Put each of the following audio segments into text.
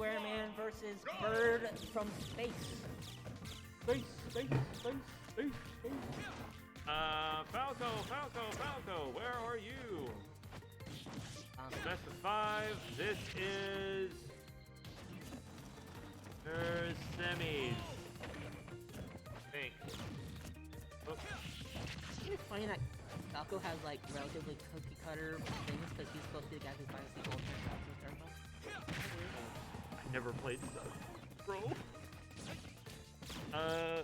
Square Man versus Bird from Space. Space. Falco, where are you? Best of 5. This is her semis. I think. Oh. It's funny that Falco has like relatively cookie cutter things because he's supposed to be the guy who finds the gold turns out to I never played stuff, bro. Oh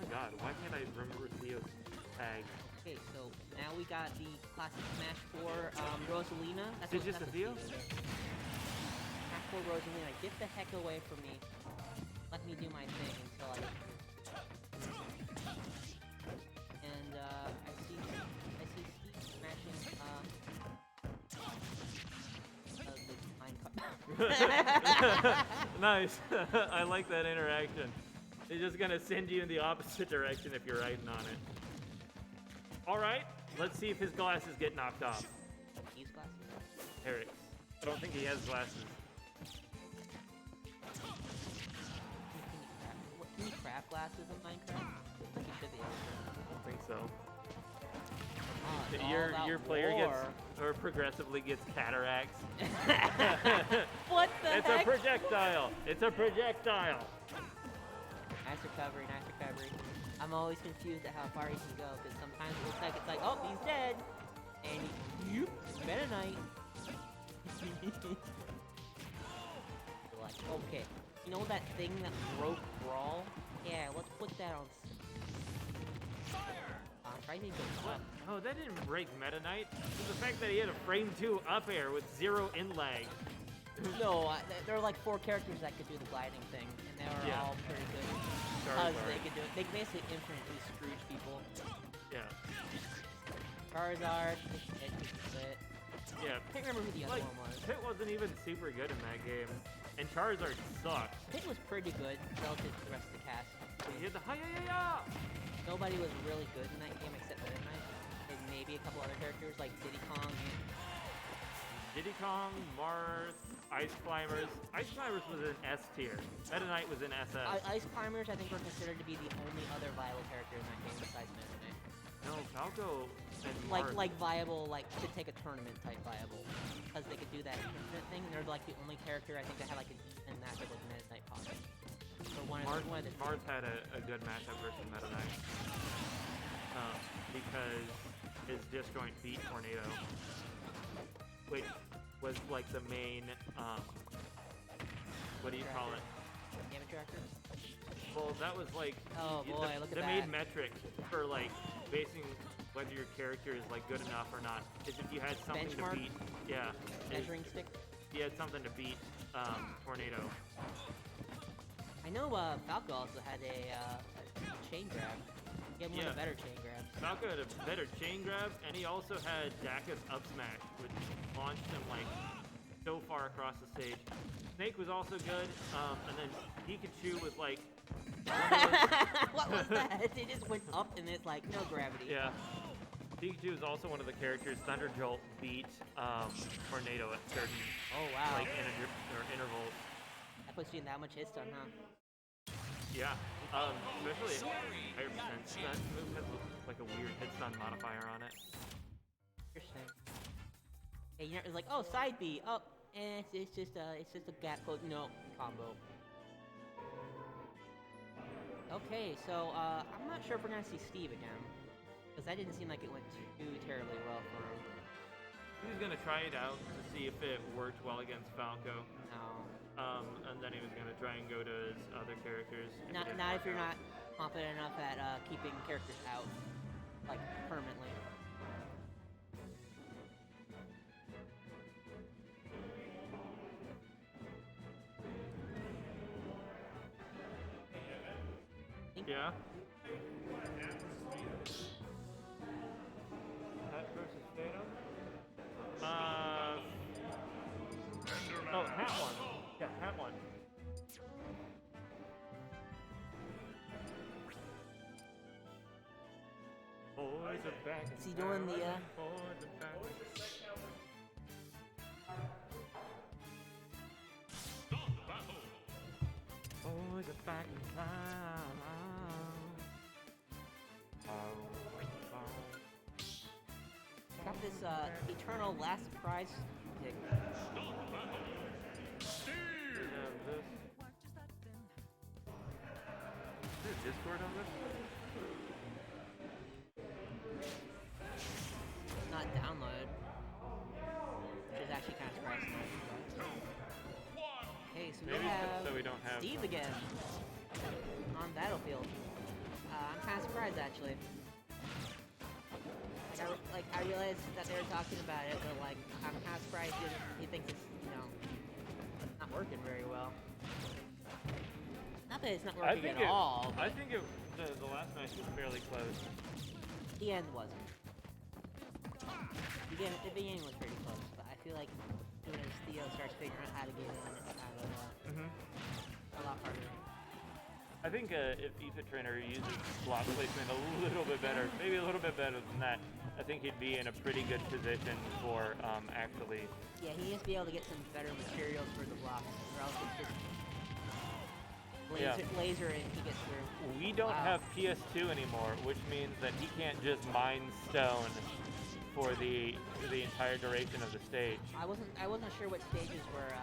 my god, why can't I remember Theo's tag? Okay, so now we got the classic Smash 4 Rosalina. Is it just Atheo? Smash 4 Rosalina, get the heck away from me. Let me do my thing until I... And I see Steve smashing the minecart. Nice. I like that interaction. It's just gonna send you in the opposite direction if you're riding on it. Alright, let's see if his glasses get knocked off. These glasses? Eric's. I don't think he has glasses. Can you craft glasses in Minecraft? I think you should be able to. I don't think so. Oh, your player gets or progressively gets cataracts. What the heck? It's a projectile. It's a projectile. Nice recovery. I'm always confused at how far he can go because sometimes it looks like it's like, oh, he's dead, and you Meta Knight. Like, okay, you know that thing that broke Brawl? Yeah, let's put that on. Try to go up. Oh, that didn't break Meta Knight. It was the fact that he had a frame 2 up air with 0 in lag. No, there are like 4 characters that could do the gliding thing, and they were all pretty good. Because they could do it. They basically infinitely Scrooge people. Yeah. Charizard, Split. Yeah. I can't remember who the other one was. Pit wasn't even super good in that game. And Charizard sucked. Pit was pretty good relative to the rest of the cast. He had the hi-ya-ya-ya! Nobody was really good in that game except Meta Knight. And maybe a couple other characters like Diddy Kong. Diddy Kong, Mars, Ice Climbers. Ice Climbers was in S tier. Meta Knight was in SS. Ice Climbers, I think, were considered to be the only other viable character in that game besides Meta Knight. No, Falco and Mars. Like viable, like to take a tournament type viable, because they could do that infinite thing. And they're like the only character I think that had like an even matchup with Meta Knight possible. So Mars had a good matchup versus Meta Knight. Because his disjoint beat Tornado, which was like the main, what do you call it? Damage tracker? Well, that was like look at the that. main metric for like basing whether your character is like good enough or not is if you had something Benchmark? to beat. Yeah. Measuring stick? You had something to beat Tornado. I know Falco also had a chain grab. He had one of the better chain grabs. Falco had a better chain grab, and he also had Daka's up smash, which launched him like so far across the stage. Snake was also good, and then Pikachu was like... What was that? It just went up and it's like no gravity. Yeah. Pikachu is also one of the characters. Thunder Jolt beat Tornado at certain like intervals. That puts you in that much hit stun, huh? Yeah, especially at higher percent. That move has like a weird hit stun modifier on it. Interesting. Hey, you know, it's like, oh, side B. Oh, it's just a gap code, combo. Okay, so I'm not sure if we're gonna see Steve again, because that didn't seem like it went too terribly well for him. He was gonna try it out to see if it worked well against Falco. No. And then he was gonna try and go to his other characters. Not if you're not confident enough at keeping characters out, like, permanently. Yeah. Hat versus Phantom? Oh, Hat one. Yeah, Hat one. Boys are back. Is he doing the, Boys are back. Got this eternal last prize pick. Is there Discord on this? It's not downloaded, which is actually kind of surprising. Okay, so Maybe we have so we don't have Steve again on Battlefield. I'm kind of surprised actually. I realized that they were talking about it, but like I'm kind of surprised he thinks it's not working very well. Not that it's not working at all. I think the last match was fairly close. The end wasn't. The beginning was pretty close, but I feel like as Theo starts figuring out how to get in, it's kind of a lot harder. I think if EFiTtrainr uses block placement a little bit better, maybe a little bit better than that, I think he'd be in a pretty good position for actually. Yeah, he needs to be able to get some better materials for the blocks, or else it's just laser and he gets through. We don't have PS2 anymore, which means that he can't just mine stone for the entire duration of the stage. I wasn't sure what stages were.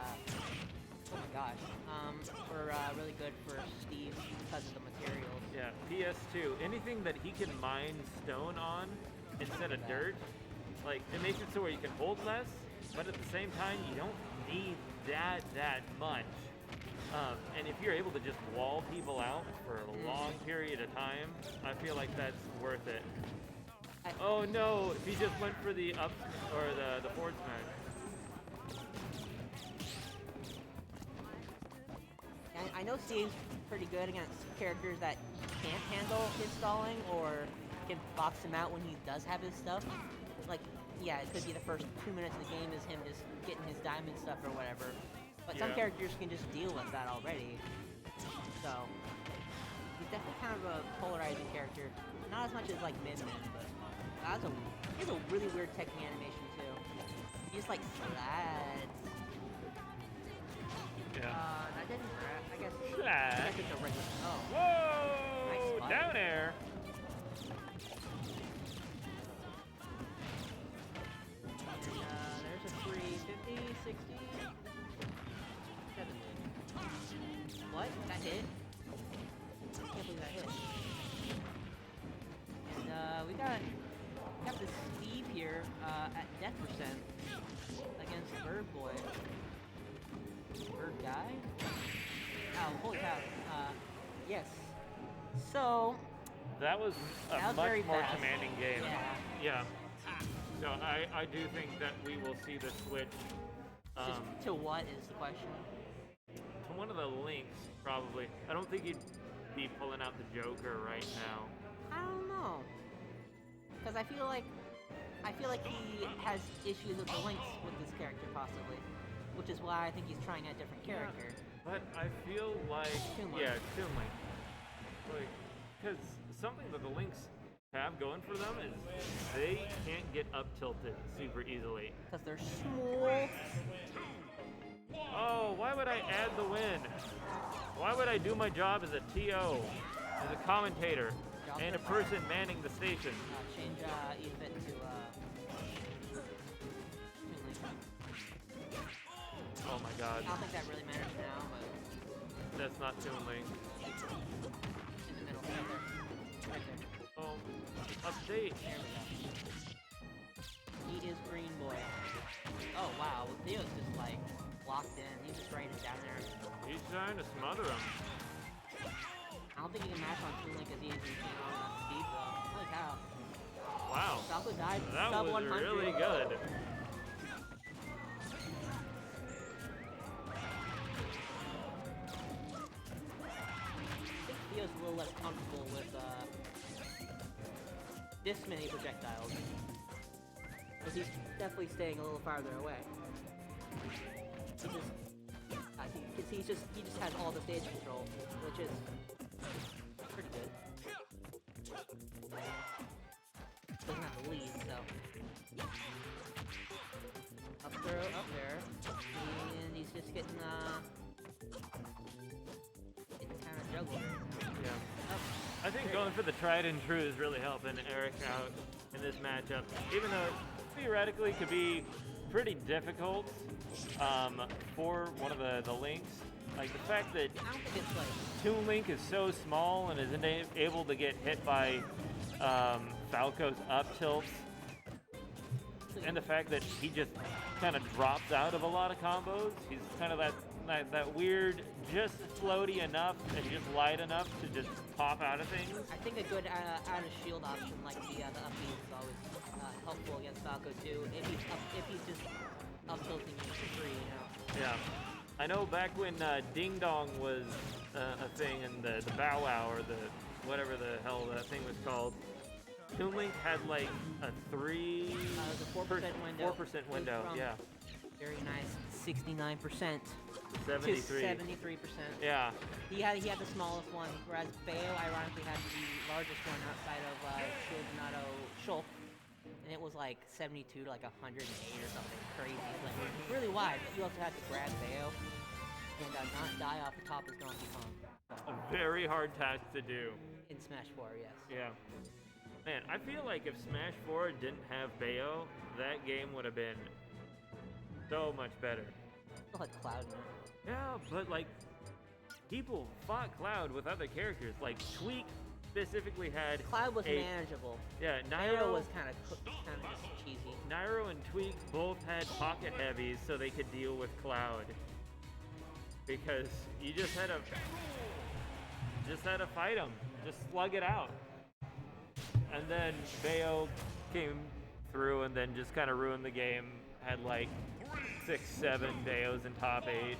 Oh my gosh. Were really good for Steve because of the materials. Yeah, PS2. Anything that he can mine stone on instead of dirt, like it makes it so where you can hold less, but at the same time you don't need that much. And if you're able to just wall people out for a long period of time, I feel like that's worth it. Oh no, he just went for the up or the forward smash. I know Steve's pretty good against characters that can't handle his stalling or can box him out when he does have his stuff. Like, yeah, it could be the first 2 minutes of the game is him just getting his diamond stuff or whatever. But some characters can just deal with that already. So, he's definitely kind of a polarizing character. Not as much as like Min, but he has a really weird technique animation too. He just like slides. Yeah. That didn't grab. I guess it's a regular. Oh. Whoa! Nice spot. Down air. And there's a free 50, 60, 70. What? That hit? I can't believe that hit. And we got this Steve here at death percent against Bird Boy. Bird guy? Oh, holy cow. Yes. So... That was a much more commanding game. Yeah. So I do think that we will see the switch. To what is the question? To one of the links, probably. I don't think he'd be pulling out the Joker right now. I don't know. Because I feel like he has issues with the links with this character, possibly. Which is why I think he's trying a different character. But I feel like... Toon Link. Like, because something that the links have going for them is they can't get up tilted super easily. Because they're small. Oh, why would I add the win? Why would I do my job as a TO, as a commentator, and a person manning the station? Change EFit to Oh my god. I don't think that really matters now, but... That's not Toon Link. In the middle, right there. Right there. Oh, update. There we go. He is Green Boy. Oh wow, Theo's just like locked in. He's just raining down there. He's trying to smother him. I don't think he can match on Toon Link as he is on Steve though. Holy cow. Wow. Falco died That sub was 100. really good. Theo's a little less comfortable with this many projectiles. Because he's definitely staying a little farther away. I think he just has all the stage control, which is pretty good. Doesn't have the lead, so. Up throw, up there. And he's just getting kind of juggled. Yeah. I think going for the tried and true is really helping Eric out in this matchup, even though it theoretically could be pretty difficult for one of the links. Like the fact that I don't think it's like Toon Link is so small and isn't able to get hit by Falco's up tilts, and the fact that he just kind of drops out of a lot of combos. He's kind of that weird, just floaty enough and just light enough to just pop out of things. I think a good out of shield option like the up B is always helpful against Falco too. If he's just up tilting you for free, you know. Yeah. I know back when Ding Dong was a thing and the Bow Wow or the whatever the hell that thing was called, Toon Link had like a 3... the 4% window. 4% window, yeah. Very nice. 69%. 73. To 73%. Yeah. He had the smallest one, whereas Bayo ironically had the largest one outside of Shield Donato Shulk. And it was like 72 to like 108 or something crazy. Like really wide, but you also had to grab Bayo and not die off the top as Donkey Kong. A very hard task to do. In Smash 4, yes. Yeah. Man, I feel like if Smash 4 didn't have Bayo, that game would have been so much better. Still had Cloud in it. Yeah, but like, people fought Cloud with other characters. Like, Tweak specifically had Cloud was manageable. Yeah, Nairo was kind of just cheesy. Nairo and Tweak both had pocket heavies so they could deal with Cloud. Because you just had to fight him. Just slug it out. And then Bayo came through and then just kind of ruined the game. Had like 6, 7 Bayos in top 8.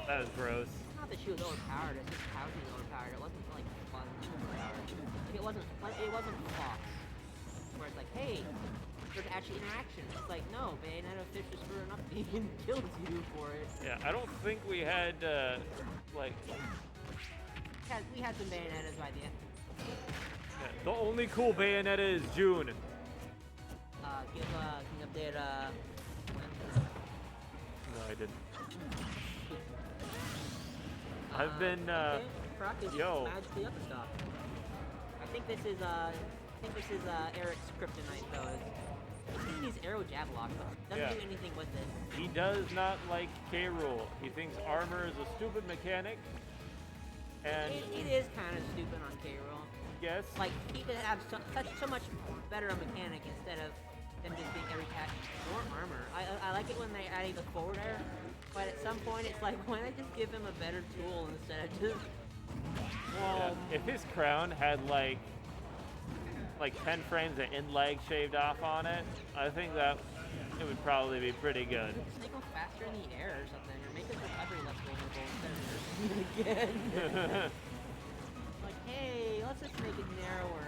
That was gross. It's not that she was overpowered, it's just how she was overpowered. It wasn't like fun overpowered. Like it wasn't Fox. Where it's like, hey, there's actually interaction. It's like, no, Bayonetta fish is screwing up and kills you for it. Yeah, I don't think we had like we had some Bayonettas by the end. Yeah, the only cool Bayonetta is June. Give an update, No, I didn't. I've been, okay. Croc is yo. magically up a stop. I think this is Eric's kryptonite though. He needs arrow jab lock, but doesn't do anything with it. He does not like Krool. He thinks armor is a stupid mechanic. And it is kind of stupid on Krool. Yes. Like, he could have so much better a mechanic instead of them just being every cat. More armor. I like it when they add the forward air, but at some point it's like, why not just give him a better tool instead of just... Well, yeah. If his crown had like 10 frames of end leg shaved off on it, I think that it would probably be pretty good. Just make him faster in the air or something, or make his recovery less vulnerable instead of again. Like, hey, let's just make it narrower.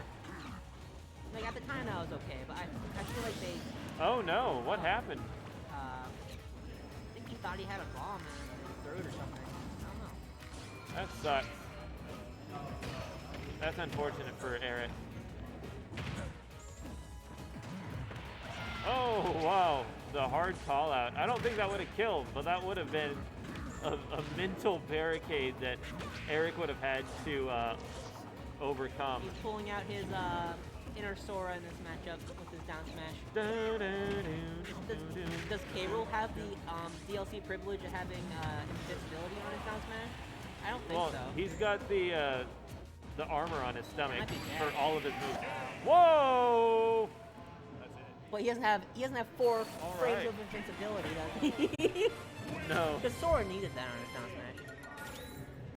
Like, at the time that was okay, but I feel like they... Oh no, what happened? I think he thought he had a bomb in his throat or something. I don't know. That sucks. That's unfortunate for Eric. Oh, wow. The hard call out. I don't think that would have killed, but that would have been a mental barricade that Eric would have had to overcome. He's pulling out his inner Sora in this matchup with his down smash. Does Krool have the DLC privilege of having invincibility on his down smash? I don't think so. He's got the armor on his stomach Might be for dead. all of his moves. Whoa! But he doesn't have 4 frames right. of invincibility, does he? No. Because Sora needed that on his down smash.